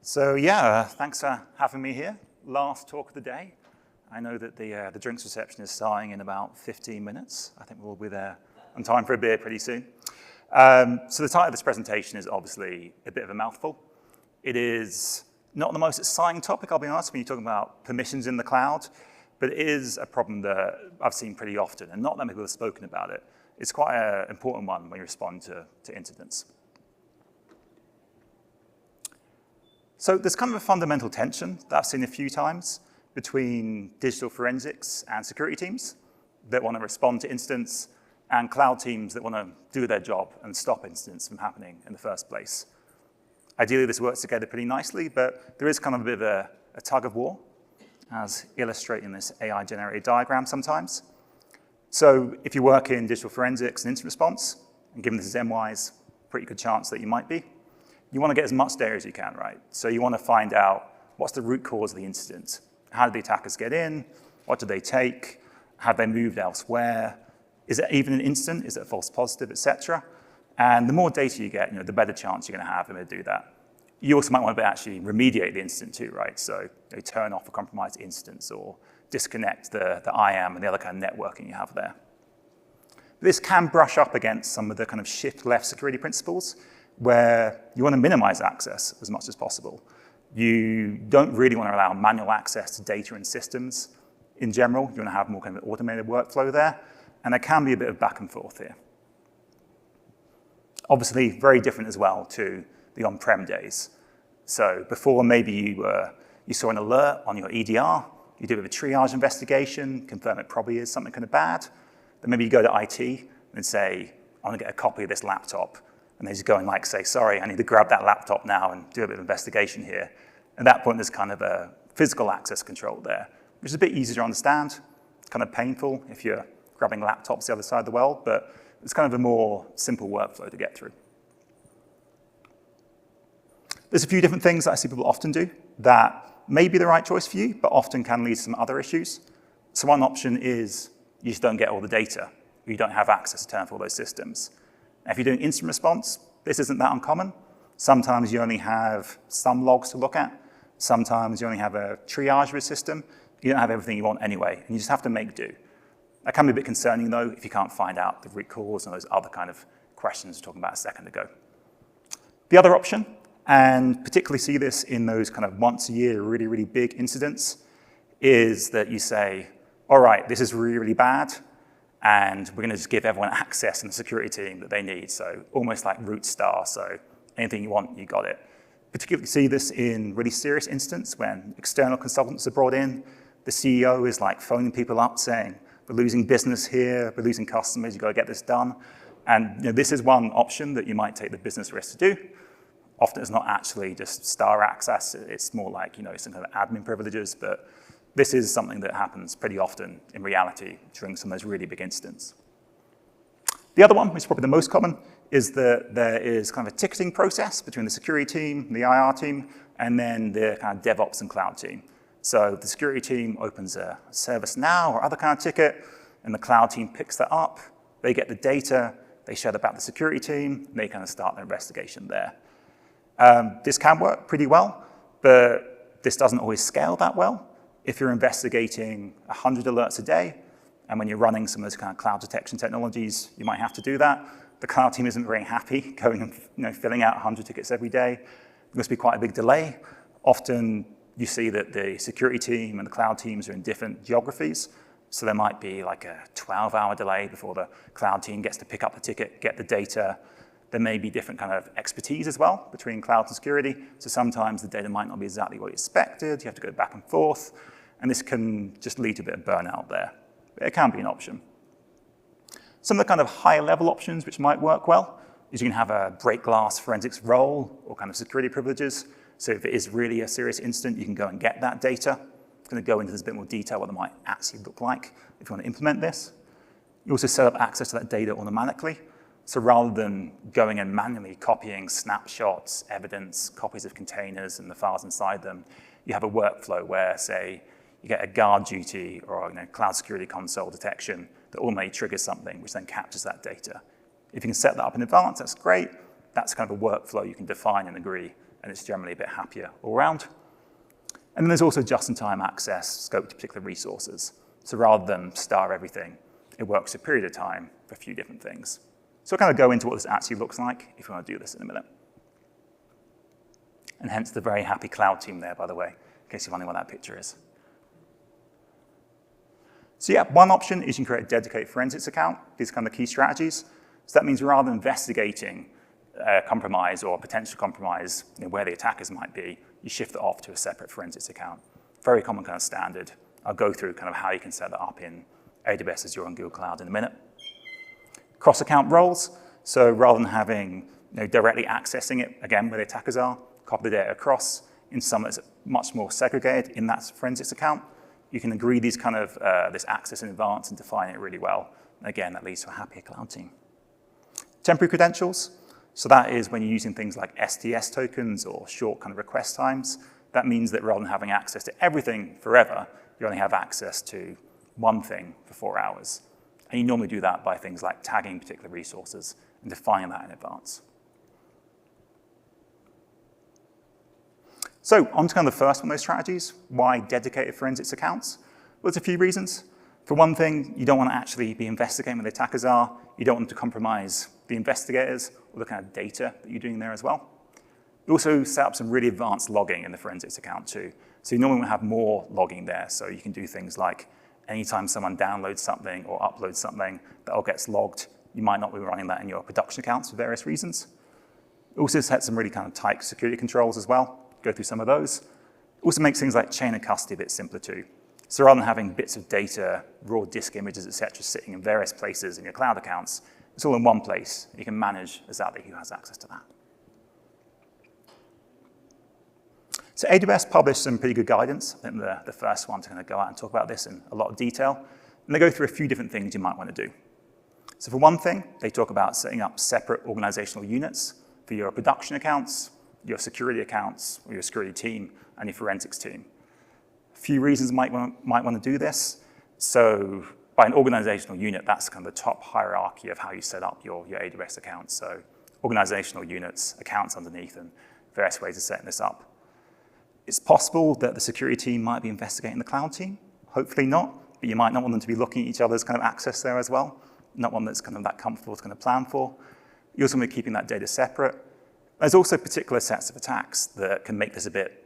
So yeah, thanks for having me here. Last talk of the day. I know that the drinks reception is starting in about 15 minutes. I think we'll be there on time for a beer pretty soon. So the title of this presentation is obviously a bit of a mouthful. It is not the most exciting topic, I'll be honest, when you're talking about permissions in the cloud, but it is a problem that I've seen pretty often, and not that many people have spoken about it. It's quite an important one when you respond to incidents. So there's kind of a fundamental tension that I've seen a few times between digital forensics and security teams that want to respond to incidents and cloud teams that want to do their job and stop incidents from happening in the first place. Ideally, this works together pretty nicely, but there is kind of a bit of a tug of war, as illustrated in this AI-generated diagram sometimes. So if you work in digital forensics and incident response, and given this is MWise, pretty good chance that you might be, you want to get as much data as you can, right? So you want to find out what's the root cause of the incident. How did the attackers get in? What did they take? Have they moved elsewhere? Is it even an incident? Is it a false positive, et cetera? And the more data you get, the better chance you're going to have to do that. You also might want to actually remediate the incident too, right? So turn off a compromised instance or disconnect the IAM and the other kind of networking you have there. This can brush up against some of the kind of shift-left security principles where you want to minimize access as much as possible. You don't really want to allow manual access to data and systems in general. You want to have more kind of automated workflow there, and there can be a bit of back and forth here. Obviously, very different as well to the on-prem days. So before, maybe you saw an alert on your EDR, you do a triage investigation, confirm it probably is something kind of bad. Then maybe you go to IT and say, I want to get a copy of this laptop. And they just go and say, sorry, I need to grab that laptop now and do a bit of investigation here. At that point, there's kind of a physical access control there, which is a bit easier to understand. It's kind of painful if you're grabbing laptops the other side of the world, but it's kind of a more simple workflow to get through. There's a few different things that I see people often do that may be the right choice for you, but often can lead to some other issues. So one option is you just don't get all the data. You don't have access to turn off all those systems. If you're doing incident response, this isn't that uncommon. Sometimes you only have some logs to look at. Sometimes you only have a triage of a system. You don't have everything you want anyway, and you just have to make do. That can be a bit concerning, though, if you can't find out the root cause and those other kind of questions we were talking about a second ago. The other option, and particularly see this in those kind of once a year, really, really big incidents, is that you say, all right, this is really, really bad, and we're going to just give everyone access in the security team that they need. So almost like root star. So anything you want, you got it. Particularly see this in really serious incidents when external consultants are brought in. The CEO is phoning people up saying, we're losing business here, we're losing customers, you've got to get this done. And this is one option that you might take the business risk to do. Often it's not actually just star access. It's more like some kind of admin privileges, but this is something that happens pretty often in reality during some of those really big incidents. The other one, which is probably the most common, is that there is kind of a ticketing process between the security team, the IR team, and then the kind of DevOps and cloud team. So the security team opens a ServiceNow or other kind of ticket, and the cloud team picks that up. They get the data, they share that back to the security team, and they kind of start their investigation there. This can work pretty well, but this doesn't always scale that well. If you're investigating 100 alerts a day, and when you're running some of those kind of cloud detection technologies, you might have to do that. The cloud team isn't very happy going and filling out 100 tickets every day. There must be quite a big delay. Often you see that the security team and the cloud teams are in different geographies. So there might be a 12-hour delay before the cloud team gets to pick up the ticket, get the data. There may be different kind of expertise as well between cloud and security. So sometimes the data might not be exactly what you expected. You have to go back and forth. And this can just lead to a bit of burnout there. But it can be an option. Some of the kind of higher level options which might work well is you can have a break glass forensics role or kind of security privileges. So if it is really a serious incident, you can go and get that data. I'm going to go into this a bit more detail what it might actually look like if you want to implement this. You also set up access to that data automatically. So rather than going and manually copying snapshots, evidence, copies of containers and the files inside them, you have a workflow where, say, you get a guard duty or cloud security console detection that automatically triggers something, which then captures that data. If you can set that up in advance, that's great. That's kind of a workflow you can define and agree and it's generally a bit happier all around. And then there's also just-in-time access scope to particular resources. So rather than star everything, it works a period of time for a few different things. So I'll kind of go into what this actually looks like if you want to do this in a minute. And hence the very happy cloud team there, by the way, in case you're wondering what that picture is. So yeah, one option is you can create a dedicated forensics account. These are kind of key strategies. So that means rather than investigating compromise or potential compromise, where the attackers might be, you shift it off to a separate forensics account. Very common kind of standard. I'll go through kind of how you can set that up in AWS, Azure, and Google Cloud in a minute. Cross-account roles. So rather than having directly accessing it, again, where the attackers are, copy the data across in some that's much more segregated in that forensics account. You can agree these kind of this access in advance and define it really well. Again, that leads to a happier cloud team. Temporary credentials. So that is when you're using things like STS tokens or short kind of request times. That means that rather than having access to everything forever, you only have access to one thing for 4 hours. And you normally do that by things like tagging particular resources and defining that in advance. So on to kind of the first one of those strategies, why dedicated forensics accounts? Well, there's a few reasons. For one thing, you don't want to actually be investigating where the attackers are. You don't want them to compromise the investigators or the kind of data that you're doing there as well. You also set up some really advanced logging in the forensics account too. So you normally want to have more logging there. So you can do things like anytime someone downloads something or uploads something, that all gets logged. You might not be running that in your production accounts for various reasons. It also sets some really kind of tight security controls as well. Go through some of those. It also makes things like chain of custody a bit simpler too. So rather than having bits of data, raw disk images, et cetera, sitting in various places in your cloud accounts, it's all in one place. You can manage exactly who has access to that. So AWS published some pretty good guidance. I think the first one to kind of go out and talk about this in a lot of detail. And they go through a few different things you might want to do. So for one thing, they talk about setting up separate organizational units for your production accounts, your security accounts, or your security team, and your forensics team. A few reasons might want to do this. So by an organizational unit, that's kind of the top hierarchy of how you set up your AWS accounts. So organizational units, accounts underneath, and various ways of setting this up. It's possible that the security team might be investigating the cloud team. Hopefully not, but you might not want them to be looking at each other's kind of access there as well. Not one that's kind of that comfortable to kind of plan for. You also want to be keeping that data separate. There's also particular sets of attacks that can make this a bit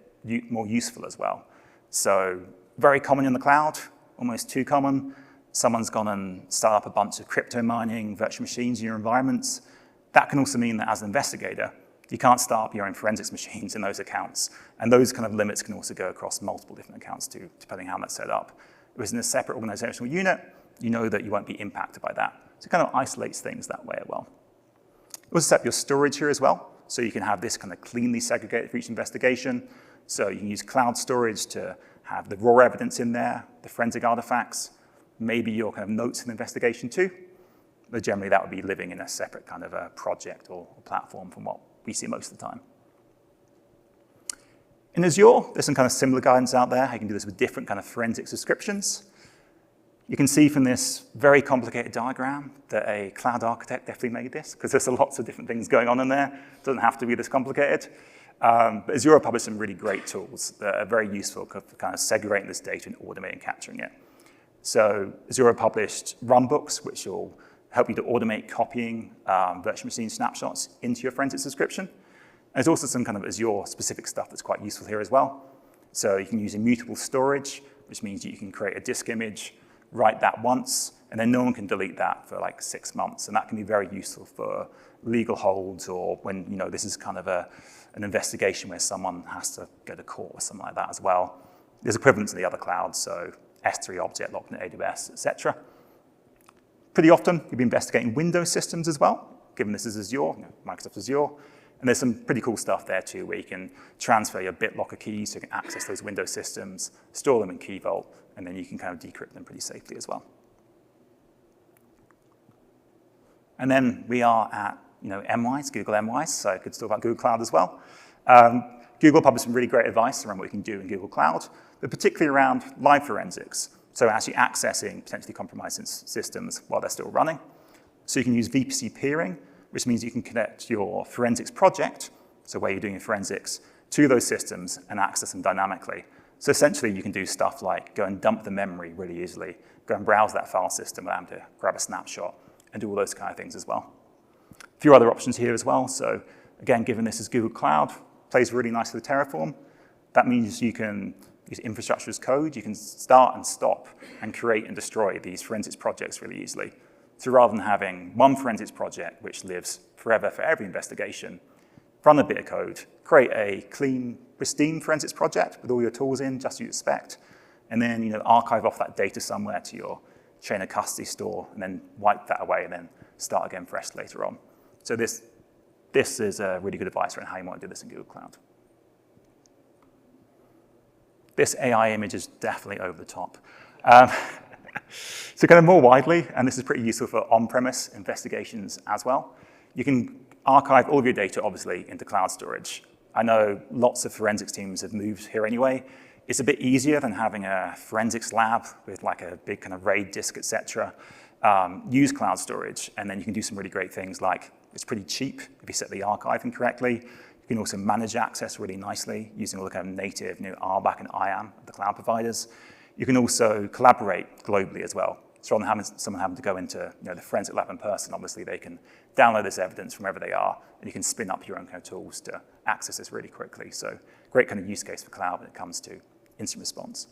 more useful as well. So very common in the cloud, almost too common. Someone's gone and started up a bunch of crypto mining, virtual machines in your environments. That can also mean that as an investigator, you can't start up your own forensics machines in those accounts. And those kind of limits can also go across multiple different accounts too, depending on how that's set up. Whereas in a separate organizational unit, you know that you won't be impacted by that. So it kind of isolates things that way as well. You also set up your storage here as well. So you can have this kind of cleanly segregated for each investigation. So you can use cloud storage to have the raw evidence in there, the forensic artifacts, maybe your kind of notes in the investigation too. But generally that would be living in a separate kind of a project or platform from what we see most of the time. In Azure, there's some kind of similar guidance out there. You can do this with different kind of forensic subscriptions. You can see from this very complicated diagram that a cloud architect definitely made this, because there's lots of different things going on in there. It doesn't have to be this complicated. But Azure published some really great tools that are very useful for kind of segregating this data and automating capturing it. So Azure published runbooks, which will help you to automate copying virtual machine snapshots into your forensic subscription. And there's also some kind of Azure-specific stuff that's quite useful here as well. So you can use immutable storage, which means you can create a disk image, write that once, and then no one can delete that for like 6 months. And that can be very useful for legal holds or when this is kind of an investigation where someone has to go to court or something like that as well. There's equivalents in the other clouds, so S3 object locked in AWS, et cetera. Pretty often, you'll be investigating Windows systems as well, given this is Azure, Microsoft Azure. And there's some pretty cool stuff there too, where you can transfer your BitLocker keys so you can access those Windows systems, store them in Key Vault, and then you can kind of decrypt them pretty safely as well. And then we are at MWise, Google MWise, so I could talk about Google Cloud as well. Google published some really great advice around what you can do in Google Cloud, but particularly around live forensics, so actually accessing potentially compromised systems while they're still running. So you can use VPC peering, which means you can connect your forensics project, so where you're doing your forensics, to those systems and access them dynamically. So essentially, you can do stuff like go and dump the memory really easily, go and browse that file system without having to grab a snapshot, and do all those kind of things as well. A few other options here as well. So again, given this is Google Cloud, plays really nicely with Terraform. That means you can use infrastructure as code. You can start and stop and create and destroy these forensics projects really easily. So rather than having one forensics project which lives forever for every investigation, run a bit of code, create a clean, pristine forensics project with all your tools in, just as you expect, and then archive off that data somewhere to your chain of custody store, and then wipe that away, and then start again fresh later on. So this is a really good advice around how you might do this in Google Cloud. This AI image is definitely over the top. So kind of more widely, and this is pretty useful for on-premise investigations as well, you can archive all of your data, obviously, into cloud storage. I know lots of forensics teams have moved here anyway. It's a bit easier than having a forensics lab with like a big kind of RAID disk, et cetera. Use cloud storage, and then you can do some really great things like it's pretty cheap if you set the archiving correctly. You can also manage access really nicely using all the kind of native RBAC and IAM of the cloud providers. You can also collaborate globally as well. So rather than someone having to go into the forensic lab in person, obviously they can download this evidence from wherever they are, and you can spin up your own kind of tools to access this really quickly. So great kind of use case for cloud when it comes to instant response.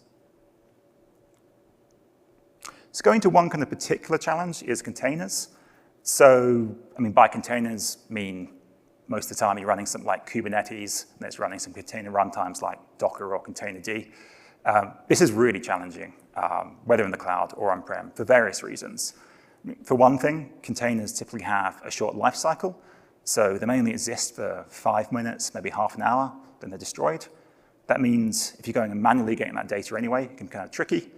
So going to one kind of particular challenge is containers. So, by containers, most of the time you're running something like Kubernetes, and it's running some container runtimes like Docker or Containerd. This is really challenging, whether in the cloud or on-prem, for various reasons. For one thing, containers typically have a short life cycle, so they may only exist for 5 minutes, maybe half an hour, then they're destroyed. That means if you're going and manually getting that data anyway, it can be kind of tricky.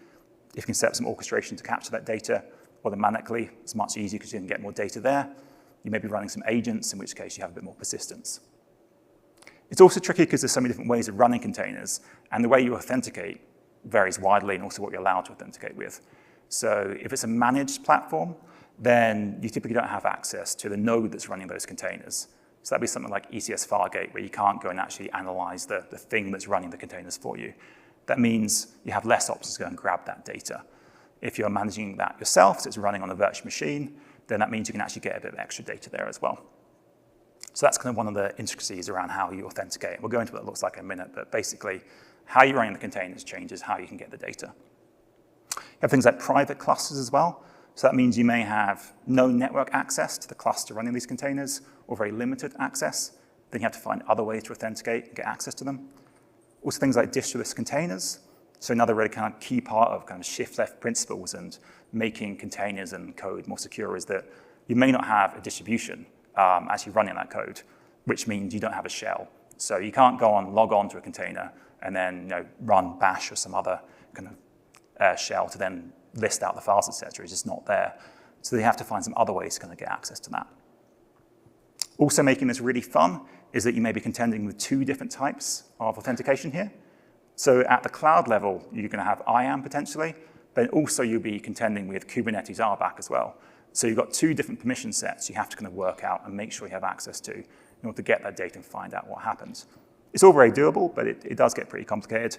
If you can set up some orchestration to capture that data, automatically, it's much easier because you can get more data there. You may be running some agents, in which case you have a bit more persistence. It's also tricky because there's so many different ways of running containers, and the way you authenticate varies widely, and also what you're allowed to authenticate with. So if it's a managed platform, then you typically don't have access to the node that's running those containers. So that'd be something like ECS Fargate, where you can't go and actually analyze the thing that's running the containers for you. That means you have less options to go and grab that data. If you're managing that yourself, so it's running on a virtual machine, then that means you can actually get a bit of extra data there as well. So that's kind of one of the intricacies around how you authenticate. We'll go into what it looks like in a minute, but basically, how you're running the containers changes how you can get the data. You have things like private clusters as well. So that means you may have no network access to the cluster running these containers, or very limited access. Then you have to find other ways to authenticate and get access to them. Also things like distributed containers. So another really kind of key part of kind of shift-left principles and making containers and code more secure is that you may not have a distribution actually running that code, which means you don't have a shell. So you can't log on to a container and then run bash or some other kind of shell to then list out the files, et cetera. It's just not there. So they have to find some other ways to kind of get access to that. Also making this really fun is that you may be contending with two different types of authentication here. So at the cloud level, you're going to have IAM potentially, but also you'll be contending with Kubernetes RBAC as well. So you've got two different permission sets you have to kind of work out and make sure you have access to in order to get that data and find out what happens. It's all very doable, but it does get pretty complicated.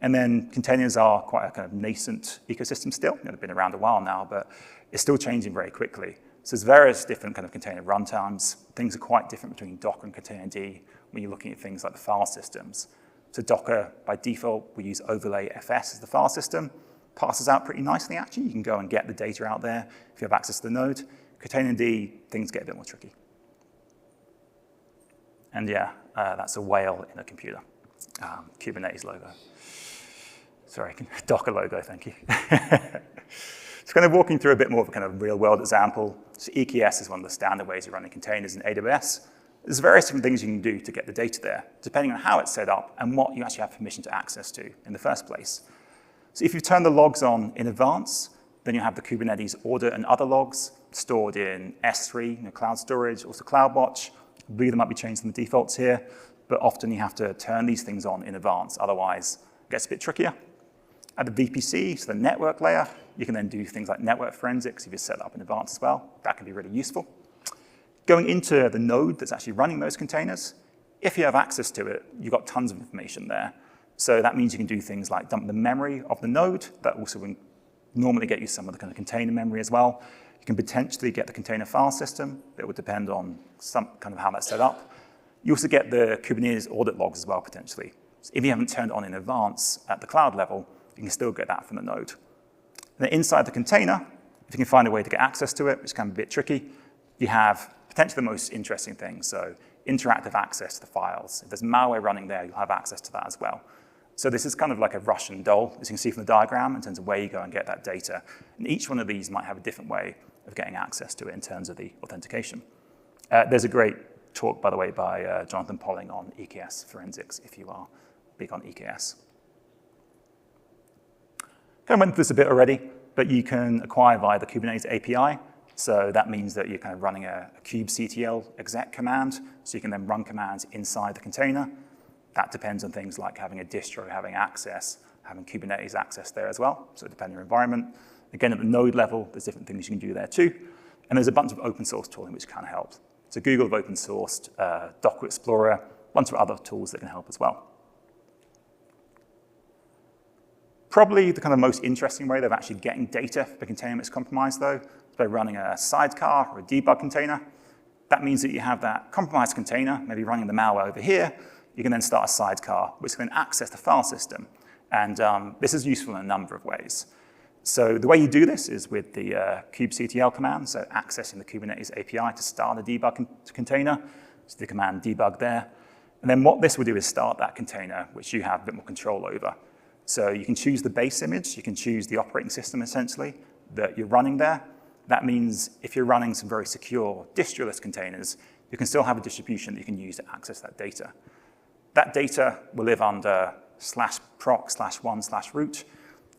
And then containers are quite a kind of nascent ecosystem still. They've been around a while now, but it's still changing very quickly. So there's various different kind of container runtimes. Things are quite different between Docker and Containerd when you're looking at things like the file systems. So Docker, by default, we use overlay FS as the file system. Passes out pretty nicely, actually. You can go and get the data out there if you have access to the node. Containerd, things get a bit more tricky. And yeah, that's a whale in a computer. Kubernetes logo. Sorry, Docker logo, thank you. So kind of walking through a bit more of a kind of real-world example. So EKS is one of the standard ways of running containers in AWS. There's various different things you can do to get the data there, depending on how it's set up and what you actually have permission to access to in the first place. So if you turn the logs on in advance, then you have the Kubernetes order and other logs stored in S3, cloud storage, also CloudWatch. I believe there might be changed from the defaults here, but often you have to turn these things on in advance, otherwise it gets a bit trickier. At the VPC, so the network layer, you can then do things like network forensics if you set that up in advance as well. That can be really useful. Going into the node that's actually running those containers, if you have access to it, you've got tons of information there. So that means you can do things like dump the memory of the node. That also will normally get you some of the kind of container memory as well. You can potentially get the container file system. It would depend on some kind of how that's set up. You also get the Kubernetes audit logs as well, potentially. So if you haven't turned it on in advance at the cloud level, you can still get that from the node. And then inside the container, if you can find a way to get access to it, which can be a bit tricky, you have potentially the most interesting things. So interactive access to the files. If there's malware running there, you'll have access to that as well. So this is kind of like a Russian doll, as you can see from the diagram, in terms of where you go and get that data. And each one of these might have a different way of getting access to it in terms of the authentication. There's a great talk, by the way, by Jonathan Polling on EKS forensics, if you are big on EKS. Kind of went through this a bit already, but you can acquire via the Kubernetes API. So that means that you're kind of running a kubectl exec command, so you can then run commands inside the container. That depends on things like having a distro, having access, having Kubernetes access there as well, so depending on your environment. Again, at the node level, there's different things you can do there too. And there's a bunch of open source tooling which kind of helps. So Google have open sourced Docker Explorer, a bunch of other tools that can help as well. Probably the kind of most interesting way of actually getting data for container that's compromised, though, is by running a sidecar or a debug container. That means that you have that compromised container, maybe running the malware over here. You can then start a sidecar, which can access the file system. And this is useful in a number of ways. So the way you do this is with the kubectl command, so accessing the Kubernetes API to start a debug container. So the command debug there. And then what this will do is start that container, which you have a bit more control over. So you can choose the base image, you can choose the operating system, essentially, that you're running there. That means if you're running some very secure distroless containers, you can still have a distribution that you can use to access that data. That data will live under /proc/1/root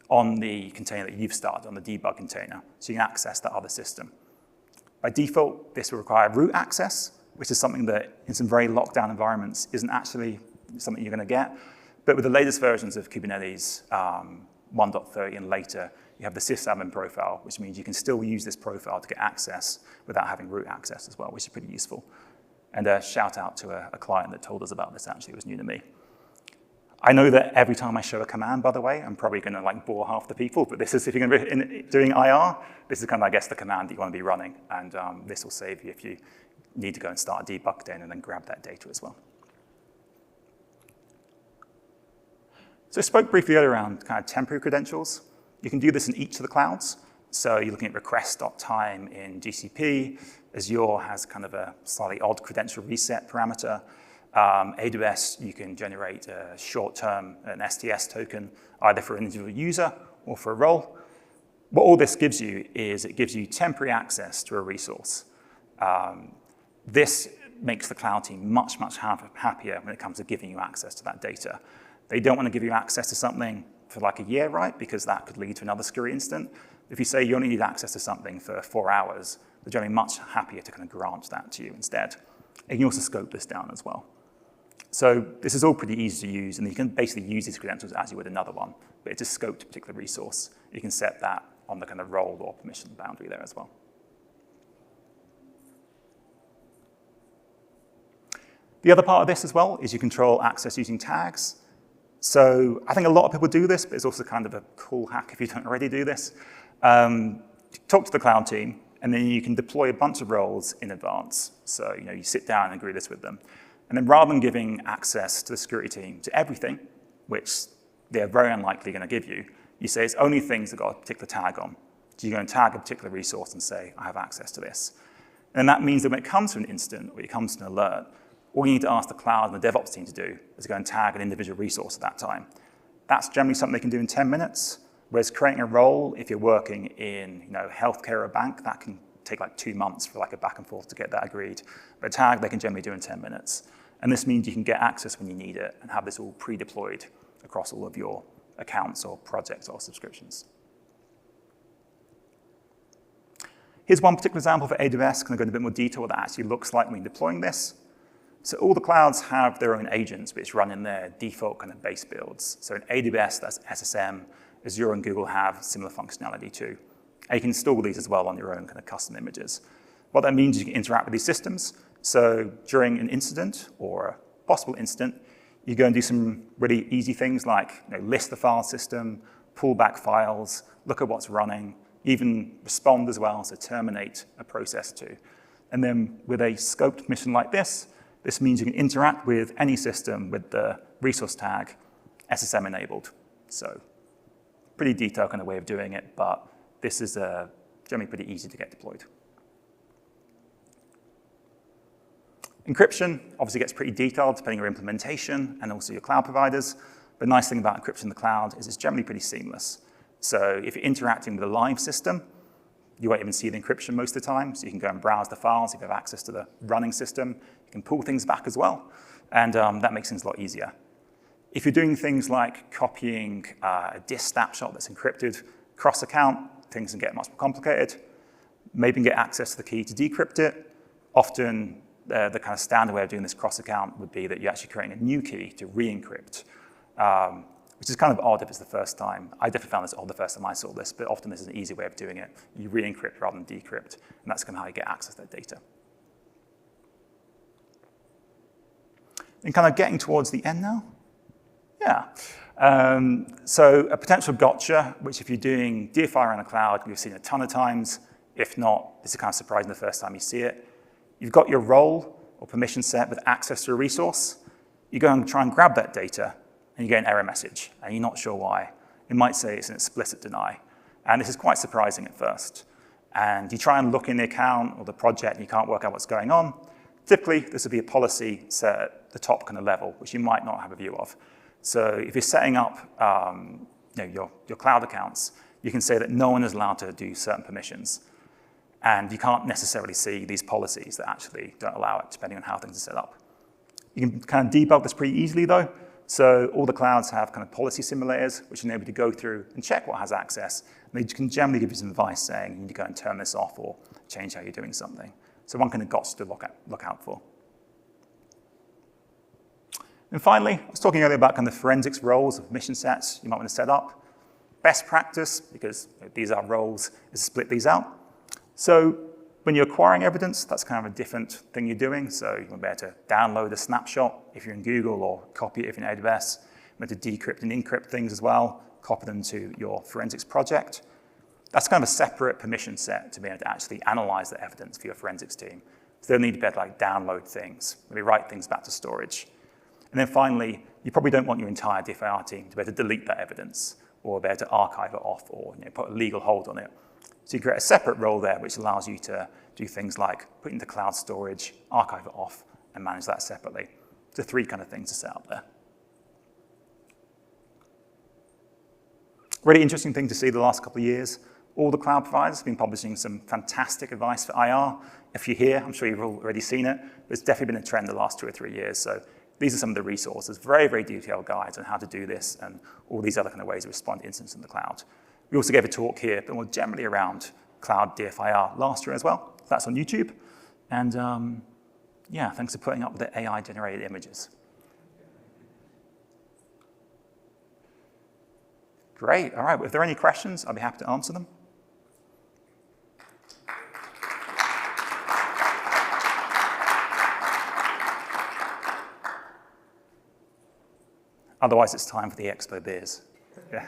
on the container that you've started, on the debug container, so you can access that other system. By default, this will require root access, which is something that in some very locked down environments isn't actually something you're going to get. But with the latest versions of Kubernetes, 1.30 and later, you have the sysadmin profile, which means you can still use this profile to get access without having root access as well, which is pretty useful. And a shout out to a client that told us about this, actually. It was new to me. I know that every time I show a command, by the way, I'm probably going to like bore half the people, but this is, if you're going to be doing IR, this is kind of, I guess, the command that you want to be running. And this will save you if you need to go and start a debug container and then grab that data as well. So I spoke briefly earlier around kind of temporary credentials. You can do this in each of the clouds. So you're looking at request.time in GCP. Azure has kind of a slightly odd credential reset parameter. AWS, you can generate a short-term, an STS token, either for an individual user or for a role. What all this gives you is it gives you temporary access to a resource. This makes the cloud team much, much happier when it comes to giving you access to that data. They don't want to give you access to something for like a year, right? Because that could lead to another security incident. If you say you only need access to something for 4 hours, they're generally much happier to kind of grant that to you instead. And you can also scope this down as well. So this is all pretty easy to use, and you can basically use these credentials as you would another one, but it's just scoped to a particular resource. You can set that on the kind of role or permission boundary there as well. The other part of this as well is you control access using tags. So I think a lot of people do this, but it's also kind of a cool hack if you don't already do this. Talk to the cloud team, and then you can deploy a bunch of roles in advance. So you sit down and agree this with them. And then rather than giving access to the security team to everything, which they're very unlikely going to give you, you say it's only things that got a particular tag on. So you go and tag a particular resource and say, I have access to this. And that means that when it comes to an incident or it comes to an alert, all you need to ask the cloud and the DevOps team to do is go and tag an individual resource at that time. That's generally something they can do in 10 minutes, whereas creating a role, if you're working in healthcare or a bank, that can take like 2 months for like a back and forth to get that agreed. But a tag, they can generally do in 10 minutes. And this means you can get access when you need it and have this all pre-deployed across all of your accounts or projects or subscriptions. Here's one particular example for AWS. Going to go into a bit more detail what that actually looks like when deploying this. So all the clouds have their own agents which run in their default kind of base builds. So in AWS, that's SSM. Azure and Google have similar functionality too. And you can install these as well on your own kind of custom images. What that means is you can interact with these systems. So during an incident or possible incident, you go and do some really easy things like list the file system, pull back files, look at what's running, even respond as well, so terminate a process too. And then with a scoped mission like this means you can interact with any system with the resource tag SSM enabled. So pretty detailed kind of way of doing it, but this is generally pretty easy to get deployed. Encryption obviously gets pretty detailed depending on your implementation and also your cloud providers. But the nice thing about encryption in the cloud is it's generally pretty seamless. So if you're interacting with a live system, you won't even see the encryption most of the time. So you can go and browse the files. If you have access to the running system, you can pull things back as well. And that makes things a lot easier. If you're doing things like copying a disk snapshot that's encrypted cross-account, things can get much more complicated. Maybe you can get access to the key to decrypt it. Often, the kind of standard way of doing this cross-account would be that you're actually creating a new key to re-encrypt, which is kind of odd if it's the first time. I definitely found this odd the first time I saw this, but often this is an easy way of doing it. You re-encrypt rather than decrypt, and that's kind of how you get access to that data. And kind of getting towards the end now. Yeah. So a potential gotcha, which if you're doing DFI around the cloud, you've seen a ton of times. If not, this is kind of surprising the first time you see it. You've got your role or permission set with access to a resource. You go and try and grab that data, and you get an error message, and you're not sure why. It might say it's an explicit deny. And this is quite surprising at first. And you try and look in the account or the project, and you can't work out what's going on. Typically, this would be a policy set at the top kind of level, which you might not have a view of. So if you're setting up your cloud accounts, you can say that no one is allowed to do certain permissions. And you can't necessarily see these policies that actually don't allow it, depending on how things are set up. You can kind of debug this pretty easily, though. So all the clouds have kind of policy simulators, which enable you to go through and check what has access. And they can generally give you some advice saying you need to go and turn this off or change how you're doing something. So one kind of gotcha to look out for. And finally, I was talking earlier about kind of forensics roles of mission sets you might want to set up. Best practice, because these are roles, is to split these out. So when you're acquiring evidence, that's kind of a different thing you're doing. So you want to be able to download a snapshot if you're in Google or copy it if you're in AWS. You want to decrypt and encrypt things as well, copy them to your forensics project. That's kind of a separate permission set to be able to actually analyze the evidence for your forensics team. So they'll need to be able to download things, maybe write things back to storage. And then finally, you probably don't want your entire DFIR team to be able to delete that evidence or be able to archive it off or put a legal hold on it. So you create a separate role there which allows you to do things like put into cloud storage, archive it off, and manage that separately. So 3 kind of things to set up there. Really interesting thing to see the last couple of years. All the cloud providers have been publishing some fantastic advice for IR. If you're here, I'm sure you've already seen it. But it's definitely been a trend the last 2 or 3 years. So these are some of the resources, very, very detailed guides on how to do this and all these other kind of ways to respond to incidents in the cloud. We also gave a talk here, but more generally around cloud DFIR last year as well. That's on YouTube. And yeah, thanks for putting up with the AI-generated images. Great. All right. Well, if there are any questions, I'll be happy to answer them. Otherwise, it's time for the Expo beers. Yeah.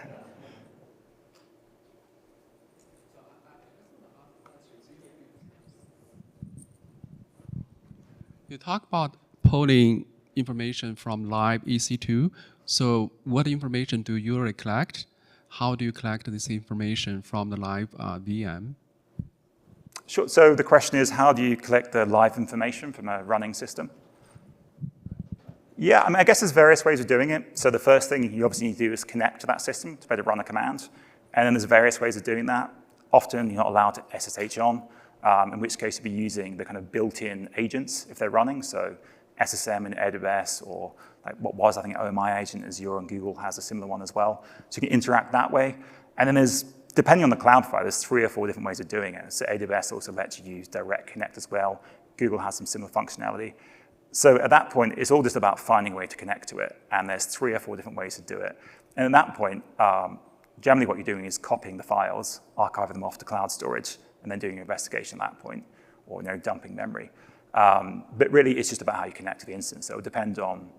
You talk about pulling information from live EC2. So what information do you collect? How do you collect this information from the live VM? Sure. So the question is, how do you collect the live information from a running system? Yeah, I mean, I guess there's various ways of doing it. So the first thing you obviously need to do is connect to that system to be able to run a command. And then there's various ways of doing that. Often you're not allowed to SSH on, in which case you'll be using the kind of built-in agents if they're running. So SSM in AWS or like what was, I think, OMI agent, Azure and Google has a similar one as well. So you can interact that way. And then there's, depending on the cloud provider, there's 3 or 4 different ways of doing it. So AWS also lets you use direct connect as well. Google has some similar functionality. So at that point, it's all just about finding a way to connect to it. And there's 3 or 4 different ways to do it. And at that point, generally what you're doing is copying the files, archiving them off to cloud storage, and then doing your investigation at that point, or dumping memory. But really, it's just about how you connect to the instance. So it will depend on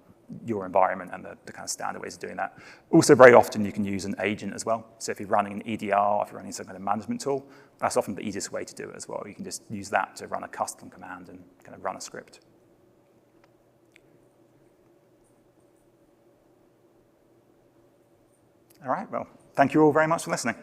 your environment and the kind of standard ways of doing that. Also, very often you can use an agent as well. So if you're running an EDR, if you're running some kind of management tool, that's often the easiest way to do it as well. You can just use that to run a custom command and kind of run a script. All right, well, thank you all very much for listening.